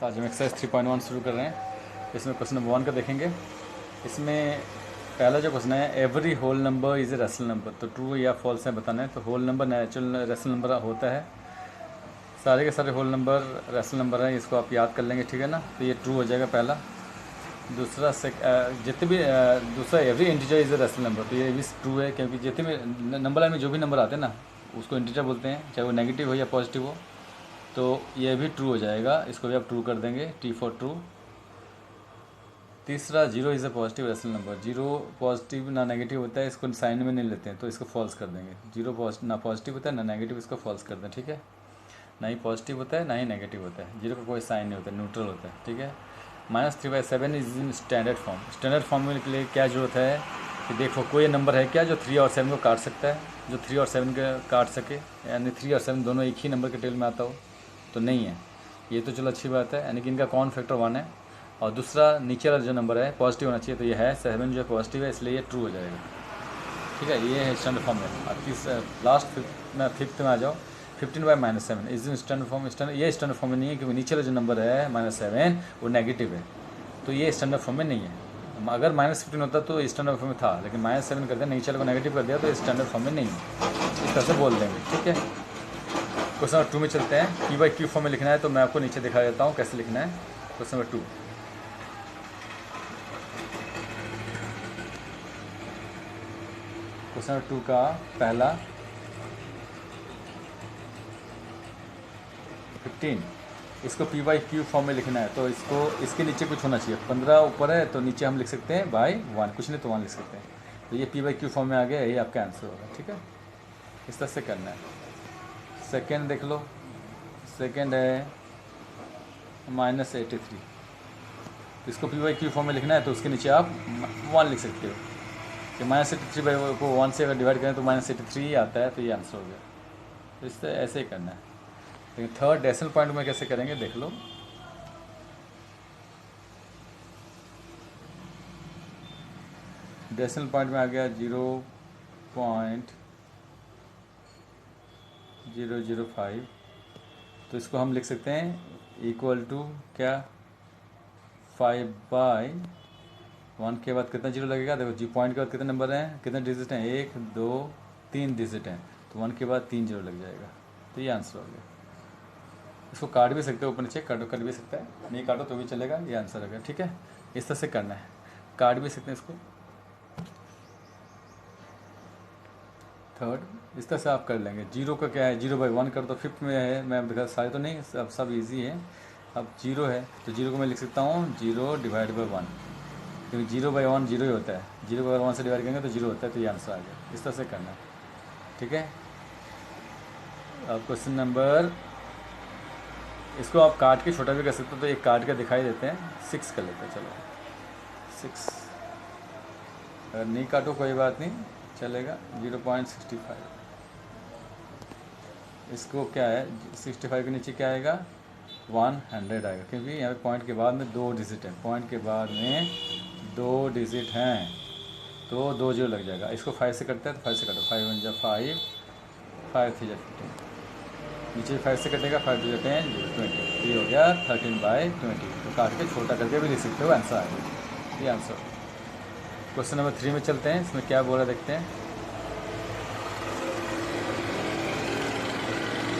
आज हम एक्सरसाइज 3.1 शुरू कर रहे हैं। इसमें क्वेश्चन नंबर 1 का देखेंगे। इसमें पहला जो क्वेश्चन है, every whole number is a rational number, तो ट्रू या फॉल्स है बताना है। तो whole number natural rational number होता है, सारे के सारे होल नंबर रेशनल नंबर हैं, इसको आप याद कर लेंगे, ठीक है ना। तो ये ट्रू हो जाएगा पहला। दूसरा जितने भी दूसरा every integer is a rational number, तो ये भी ट्रू है, क्योंकि जितने भी नंबर लाइन में जो भी नंबर आते हैं ना उसको इंटीजर बोलते हैं, चाहे वो नेगेटिव हो या पॉजिटिव हो। तो ये भी ट्रू हो जाएगा, इसको भी आप ट्रू कर देंगे, टी फॉर ट्रू। तीसरा, zero is a positive rational number, zero positive ना नेगेटिव होता है, इसको साइन में नहीं लेते हैं, तो इसको फॉल्स कर देंगे। जीरो ना पॉजिटिव होता है ना नेगेटिव, इसको फॉल्स कर दें, ठीक है। ना ही पॉजिटिव होता है ना ही नेगेटिव होता है, जीरो का कोई साइन नहीं होता है, न्यूट्रल होता है, ठीक है। -3/7 is in standard form. Standard form के लिए क्या जरूरत है कि देखो कोई नंबर है क्या जो 3 और 7 को काट सकता है, जो 3 और 7 को काट सके, यानी 3 और 7 दोनों एक ही नंबर के टेल में आता हो, तो नहीं है। ये तो चलो अच्छी बात है, यानी कि इनका कॉमन फैक्टर 1 है। और दूसरा, नीचे वाला जो नंबर है पॉजिटिव होना चाहिए, तो ये है 7 जो है पॉजिटिव है, इसलिए ये ट्रू हो जाएगा, ठीक है। ये है स्टैंडर्ड फॉर्म में। अब लास्ट फिफ्थ में आ जाओ। 15/-7 इज इन स्टैंडर्ड फॉर्म। ये स्टैंडर्ड फॉर्म में नहीं है, क्योंकि नीचे वाला जो नंबर है -7 वो नेगेटिव है, तो ये स्टैंडर्ड फॉर्म में नहीं है। अगर -15 होता तो स्टैंडर्ड फॉर्म में था, लेकिन -7 कर दिया, नीचे वाले को नेगेटिव कर दिया, तो स्टैंडर्ड फॉर्म में नहीं है, इस तरह से बोल देंगे, ठीक है। क्वेश्चन नंबर 2 में चलते हैं। P/Q फॉर्म में लिखना है, तो मैं आपको नीचे दिखा देता हूँ कैसे लिखना है। क्वेश्चन नंबर 2, क्वेश्चन नंबर 2 का पहला 15, इसको P/Q फॉर्म में लिखना है, तो इसको इसके नीचे कुछ होना चाहिए। 15 ऊपर है तो नीचे हम लिख सकते हैं /1, कुछ नहीं तो 1 लिख सकते हैं। तो ये P/Q फॉर्म में आ गया, यही आपका आंसर होगा, ठीक है। इस तरह से करना है। सेकेंड देख लो। सेकेंड है -83, इसको P/Q फॉर्म में लिखना है, तो उसके नीचे आप 1 लिख सकते हो कि -83 को 1 से अगर डिवाइड करें तो -83 ही आता है, तो ये आंसर हो गया। तो इस तरह ऐसे ही करना है। लेकिन थर्ड डेसिमल पॉइंट में कैसे करेंगे देख लो। डेसिमल पॉइंट में आ गया 0.005, तो इसको हम लिख सकते हैं इक्वल टू क्या, 5/1 के बाद कितना जीरो लगेगा, देखो जी पॉइंट के बाद कितने नंबर हैं, कितने डिजिट हैं, 1 2 3 डिजिट हैं, तो 1 के बाद 3 जीरो लग जाएगा, तो ये आंसर हो गया। इसको काट भी सकते हो, ऊपर नीचे कट भी सकता है, नहीं काटो तो भी चलेगा, ये आंसर हो गया, ठीक है। इस तरह से करना है, काट भी सकते हैं इसको। थर्ड इस तरह से आप कर लेंगे। जीरो का क्या है, 0/1 कर दो। फिफ्थ में है, मैं दिखा सारे तो नहीं, सब इजी है। अब जीरो है तो जीरो को मैं लिख सकता हूँ 0/1, क्योंकि 0/1 जीरो ही होता है, 0/1 से डिवाइड करेंगे तो जीरो होता है, तो ये आंसर आ गया। इस तरह से करना है, ठीक है। अब क्वेश्चन नंबर, इसको आप काट के छोटा भी कर सकते हो, तो एक काट के दिखाई देते हैं, 6 कर लेते हैं, चलो 6। अगर नहीं काटो कोई बात नहीं, चलेगा। 0.65, इसको क्या है, 65 के नीचे क्या आएगा, 100 आएगा, क्योंकि यहाँ पे पॉइंट के बाद में 2 डिजिट हैं, पॉइंट के बाद में 2 डिजिट हैं, तो 2 जीरो लग जाएगा। इसको 5 से कटता है, तो 5 से काटो, 5 1 जा 5, 5 3 जा 15, नीचे 5 से कटेगा, 5 2 जा 10, 20, तो ये हो गया 13/20। तो काट के छोटा करके भी लिख सकते हो, आंसर आ गया, ये आंसर। क्वेश्चन नंबर 3 में चलते हैं, इसमें क्या बोला देखते हैं।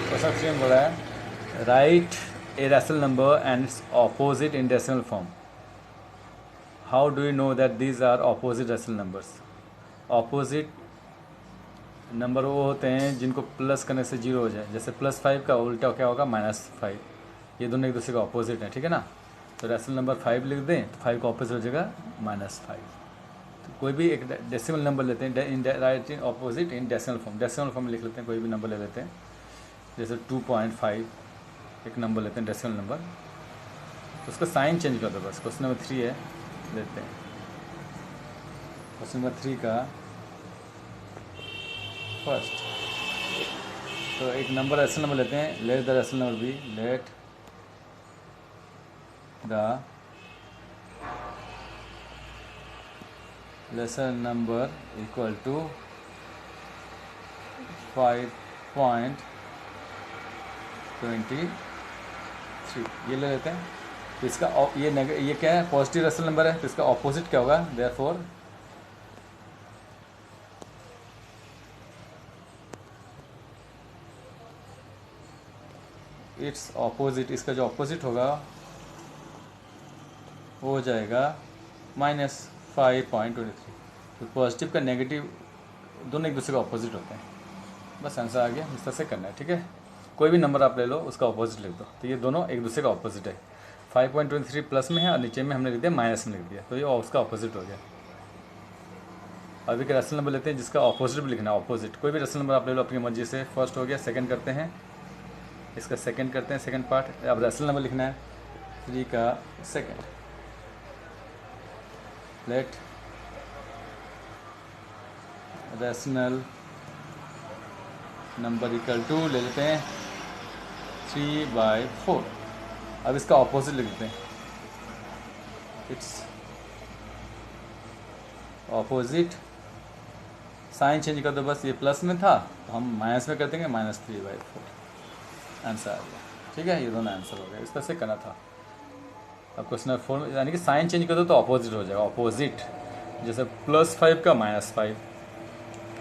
क्वेश्चन 3 में बोला है, right a rational number and its opposite in decimal form. How do you know that these are opposite rational numbers. Opposite number वो होते हैं जिनको प्लस करने से जीरो हो जाए, जैसे +5 का उल्टा क्या होगा, -5। ये दोनों एक दूसरे का ऑपोजिट है, ठीक है ना। तो रैशनल नंबर 5 लिख दें, तो 5 का ऑपोजिट हो जाएगा -5। तो कोई भी एक डेसिमल नंबर लेते हैं, in right in opposite in decimal form, decimal form में लिख लेते हैं, कोई भी नंबर ले लेते हैं, जैसे 2.5 एक नंबर लेते हैं डेसिमल नंबर, तो उसका साइन चेंज कर दो बस। क्वेश्चन नंबर 3 है, लेते हैं क्वेश्चन नंबर 3 का फर्स्ट। तो एक नंबर रैशनल नंबर लेते हैं, let the rational number be, let the rational number equal to 5.23, ये ले लेते हैं। तो इसका ये क्या है, पॉजिटिव रेशनल नंबर है, तो इसका ऑपोजिट क्या होगा, देयरफॉर इट्स ऑपोजिट, इसका जो ऑपोजिट होगा वो हो जाएगा -5.23। तो पॉजिटिव का नेगेटिव दोनों एक दूसरे का ऑपोजिट होते हैं। बस आंसर आ गया, इस तरह से करना है, ठीक है। कोई भी नंबर आप ले लो, उसका ऑपोजिट लिख दो, तो ये दोनों एक दूसरे का ऑपोजिट है। 5.23 प्लस में है और नीचे में हमने लिख दिया माइनस में लिख दिया, तो ये उसका ऑपोजिट हो गया। अभी का रेशनल नंबर लेते हैं जिसका ऑपोजिट भी लिखना है, ऑपोजिट कोई भी रेशनल नंबर आप ले लो अपनी मर्जी से। फर्स्ट हो गया, सेकंड करते हैं, इसका सेकंड करते हैं, सेकंड पार्ट। अब रेशनल नंबर लिखना है 3 का second. Let rational number equal to ले लेते हैं 3/4। अब इसका ऑपोजिट लिख देते हैं, इट्स ऑपोजिट। साइन चेंज कर दो, बस ये प्लस में था तो हम माइनस में कर देंगे, -3/4। आंसर आ गया, ठीक है। ये दोनों आंसर हो गए, इस तरह से करना था। अब क्वेश्चन नंबर 4 यानी कि साइन चेंज कर दो तो ऑपोजिट हो जाएगा, ऑपोजिट। जैसे +5 का -5,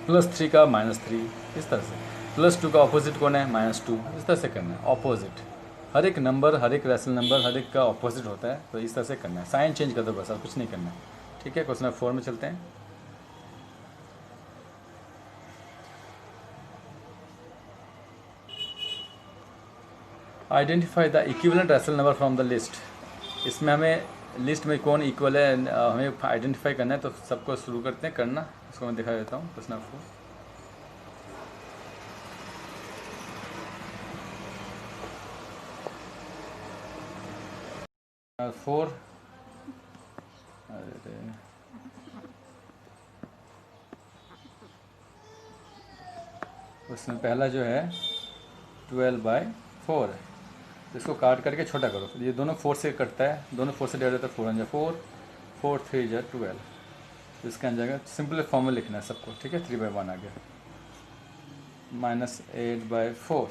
+3 का -3, इस तरह से। +2 का ऑपोजिट कौन है, -2, इस तरह से करना है ऑपोजिट। हर एक नंबर, हर एक रेशनल नंबर, हर एक का ऑपोजिट होता है, तो इस तरह से करना है। साइन चेंज कर दो बस, और कुछ नहीं करना है, ठीक है। क्वेश्चन नंबर 4 में चलते हैं। Identify the equivalent rational number from the list. इसमें हमें लिस्ट में कौन इक्वल है हमें आइडेंटिफाई करना है, तो सबको शुरू करते हैं करना। इसको मैं दिखा देता हूँ क्वेश्चन नंबर 4। उसमें पहला जो है 12/4 है, तो इसको काट करके छोटा करो। ये दोनों 4 से कटता है, दोनों 4 से डिवाइड होता है, 4 × 4, 4 3 × 12। तो इसका आ जाएगा, सिंपल फॉर्म में लिखना है सबको, ठीक है। 3/1 आ गया, -8/4।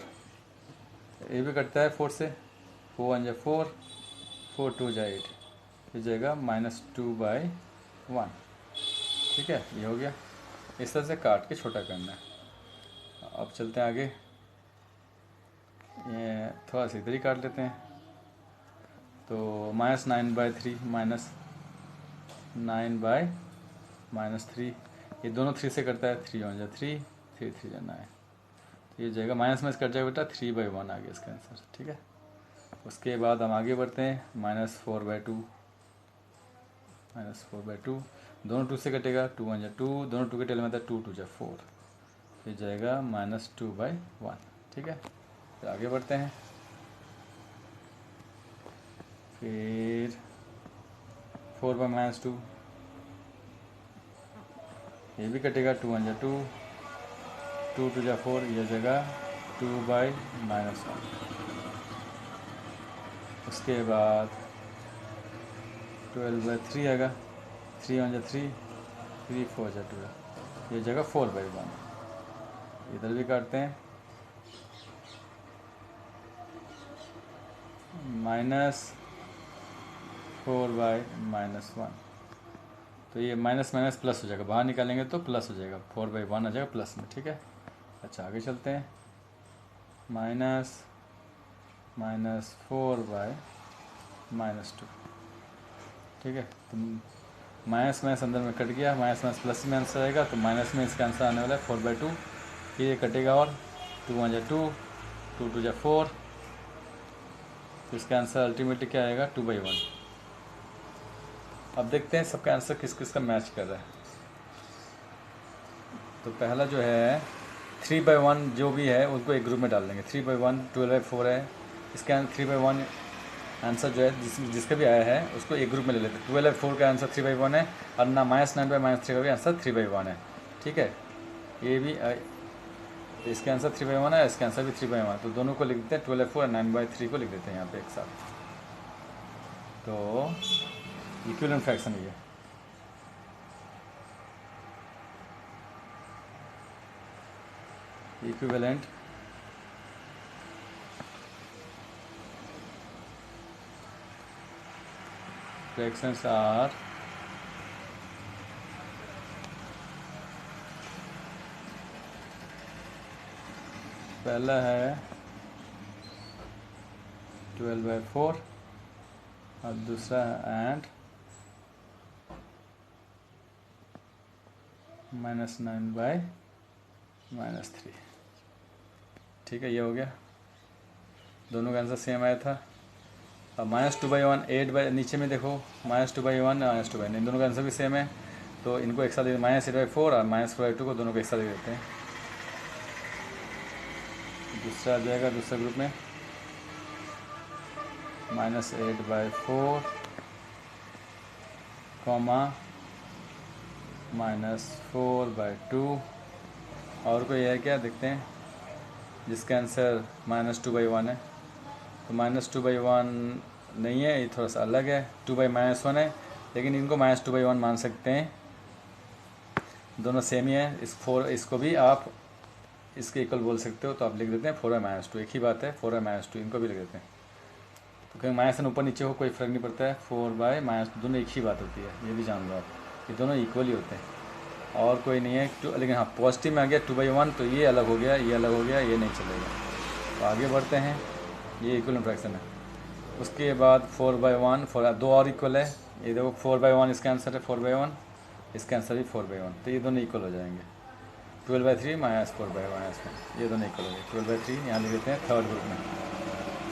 ये भी कटता है 4 से, 4 × 4, 4 2 × 8, ये जाएगा -2/1, ठीक है। ये हो गया, इस तरह से काट के छोटा करना है। अब चलते हैं आगे, ये थोड़ा सा इधर ही काट लेते हैं। तो -9/3, -9/-3, ये दोनों 3 से करता है, 3 × 3, 3 3 × 9, तो ये जाएगा माइनस में कट जाएगा बेटा, 3/1 आ गया इसका आंसर, ठीक है। उसके बाद हम आगे बढ़ते हैं, -4/2, -4/2, दोनों 2 से कटेगा, 2 × 2, दोनों 2 के टेल में था, 2 2 × 4, ये जाएगा -2/1, ठीक है। फिर आगे बढ़ते हैं, फिर 4/-2, ये भी कटेगा, 2 × 2, 2 2 × 4, यह जगह 2/-1। उसके बाद 12/3 आएगा, 3 × 3, 3 4 × 12, ये जगह 4/1। इधर भी काटते हैं, -4/-1, तो ये माइनस माइनस प्लस हो जाएगा, बाहर निकालेंगे तो प्लस हो जाएगा, 4/1 आ जाएगा प्लस में, ठीक है। अच्छा आगे चलते हैं, -4/-2, ठीक है। तो माइनस माइनस अंदर में कट गया, माइनस माइनस प्लस में आंसर आएगा, तो माइनस में इसका आंसर आने वाला है 4/2। फिर ये कटेगा और 2 × 2, 2 2 × 4, तो इसका आंसर अल्टीमेटली क्या आएगा, 2/1। अब देखते हैं सबका आंसर किस किस का मैच कर रहा है। तो पहला जो है 3/1 जो भी है उसको एक ग्रुप में डाल देंगे, 3/1 12/4 है, इसका 3/1 आंसर जो है जिसका भी आया है उसको एक ग्रुप में ले लेते हैं। 12/4 का आंसर 3/1 है, और ना -9/-3 का भी आंसर 3/1 है, ठीक है। ये भी तो इसका आंसर 3/1 है, इसका आंसर भी 3/1, तो दोनों को लिख देते हैं, 12/4 और 9/3 को लिख देते हैं यहाँ पे एक साथ। तो इक्विवेलेंट फ्रैक्शन ये इक्विवेलेंट फ्रैक्शंस आर पहला है 12/4 और दूसरा है एंड -9/-3। ठीक है, ये हो गया, दोनों का आंसर सेम आया था। अब -2/1 8 नीचे में देखो, -2/1 -2/9 इन दोनों का आंसर भी सेम है, तो इनको एक साथ -8/4 और -4/2 को दोनों को एक साथ दे देते हैं। दूसरा आ जाएगा दूसरे ग्रुप में -8/4 -4/2 और कोई है क्या, देखते हैं, जिसका आंसर -2/1 है। तो -2/1 नहीं है, ये थोड़ा सा अलग है, 2/-1 है, लेकिन इनको -2/1 मान सकते हैं, दोनों सेम ही है। इसको भी आप इसके इक्वल बोल सकते हो, तो आप लिख देते हैं 4/-2, एक ही बात है, 4/-2 इनको भी लिख देते हैं। तो कहीं माइनस ऊपर नीचे हो कोई फ़र्क नहीं पड़ता है, 4/-2 दोनों एक ही बात होती है, ये भी जान लो आप, ये दोनों इक्वल ही होते हैं और कोई नहीं है। लेकिन हाँ, पॉजिटिव में आ गया 2/1 तो ये अलग हो गया, ये अलग हो गया, ये नहीं चलेगा। तो आगे बढ़ते हैं, ये इक्वल फ्रैक्शन है। उसके बाद 4/1 दो और इक्वल है, ये देखो 4/1 इसका आंसर है, 4/1 इसका आंसर भी 4/1, तो ये दोनों इक्वल हो जाएंगे। 12/3 -4/1 ये दोनों इक्वल हो गए। 12/3 यहाँ लिख देते हैं थर्ड ग्रुप में।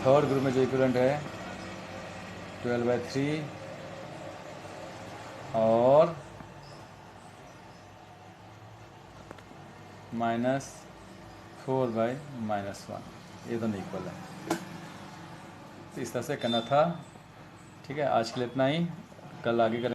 थर्ड ग्रुप में जो इक्वलेंट है 12/3 और -4/-1, ये दोनों इक्वल है। तो इस तरह से करना था। ठीक है, आज के लिए इतना ही, कल आगे करें।